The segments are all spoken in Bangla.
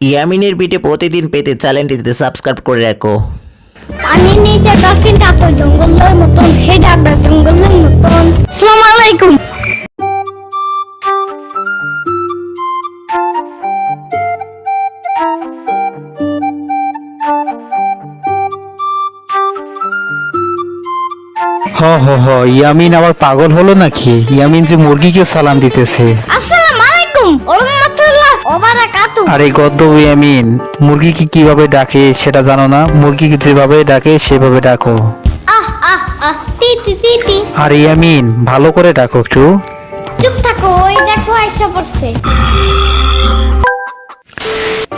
ইয়ামিনের ভিডিও প্রতিদিন পেতে চ্যানেলটিতে সাবস্ক্রাইব করে রাখো। পানির নিচে ডলফিনটা তো জঙ্গলের মতন, হেডা জঙ্গলের মতন। আসসালামু আলাইকুম। ইয়ামিন আবার পাগল হলো নাকি? ইয়ামিন যে মুরগিকে সালাম দিতেছে। আসসালামু আলাইকুম ওয়া রাহমাতুল্লাহ ওয়া বারাকাতু। আরে গদ্দ ইয়ামিন, মুরগিকে কিভাবে ডাকে সেটা জানো না? মুরগিকে যেভাবে ডাকে সেভাবে ডাকো। আহ আহ আহ টি টি টি টি। আরে ইয়ামিন, ভালো করে ডাকো একটু। চুপ থাকো, ওই দেখো এসে পড়ছে।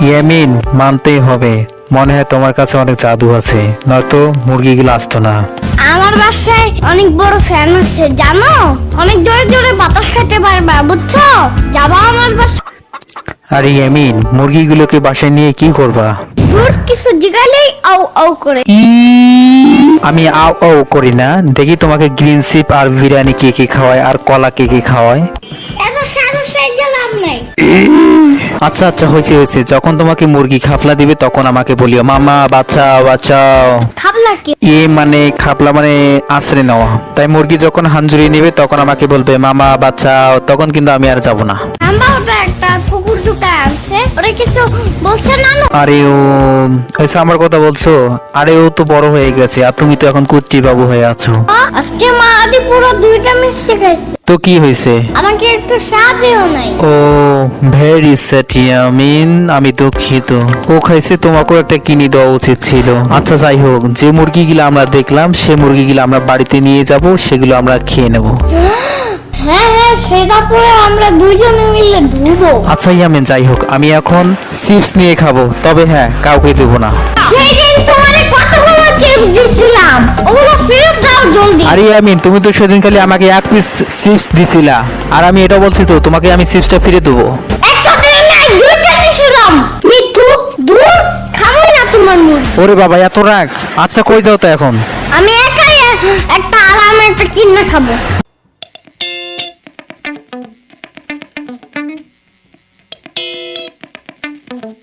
ইয়ামিন, মানতেই হবে, মনে হয় তোমার কাছে অনেক জাদু আছে, নয়তো মুরগিগুলো আসতো না। আমার বাসায় অনেক বড় ফ্যান আছে জানো, অনেক জোরে জোরে বাতাস খেতে পারবা, বুঝছো? যাবা আমার বাসায়? আরে ইয়ামিন, মুরগিগুলোকে বাসায় নিয়ে কি করবা? দূর কিছু জিগালেই আউ আউ করে। আমি আও আও করি না, দেখি তোমাকে গ্রিন সিপ আর বিরিয়ানি কে কে খাওয়ায় আর কলা কে কে খাওয়ায়। এত সারু সাইজে লাভ নাই। আচ্ছা আচ্ছা, হয়েছে হয়েছে, যখন তোমাকে মুরগি খাপলা দিবে তখন আমাকে বলিও মামা বাঁচাও বাঁচাও। খাবলা কি? মানে খাপলা মানে আশ্রয় নেওয়া। তাই মুরগি যখন হাঞ্জুরি নেবে তখন আমাকে বলবে মামা বাঁচাও, তখন কিন্তু আমি আর যাব না। আমরা ওটা একটা কুকুর ঢুকে আছে, ওরা কিছু বলছে না? আরে ও হয়েছে, আমার কথা বলছো? আরে ও তো বড় হয়ে গেছে আর তুমি তো এখন কুচ্চি বাবু হয়ে আছো। আজকে মা আদি পুরো 2টা মিষ্টি খাইছে, তো কি হয়েছে? আমাকে একটু সাথেও নাই। ও ভেরি স্যাড ইয়ামিন, আমি দুঃখিত। ও খাইছে, তোমাকেও একটা কিনে দেওয়া উচিত ছিল। আচ্ছা যাই হোক, যে মুরগিগুলো আমরা দেখলাম সে মুরগিগুলো আমরা বাড়িতে নিয়ে যাব, সেগুলো আমরা খেয়ে নেব। হ্যাঁ হ্যাঁ, সেটা পরে আমরা দুইজনে মিলে ধুবো। আচ্ছা ইয়ামিন, যাই হোক, আমি এখন চিপস নিয়ে খাবো, তবে হ্যাঁ কাউকে দেবো না। সেই দিন তোমারে কতগুলো চিপস দিছিলাম, ওগুলো ফেরত দাও জলদি। আরে ইয়ামিন, তুমি তো সেদিন খালি আমাকে এক পিস চিপস দিছিলা, আর আমি এটা বলছি তো তোমাকে আমি চিপসটা ফিরে দেবো। একটা দিন নাই, 2টা দিছিলাম। মিথ্যু, দূর, খাবো না তোমার মুখ। ওরে বাবা, এত রাগ! আচ্ছা কই যাও তো এখন? আমি একাই একটা আলাম একটা কিনা খাবো।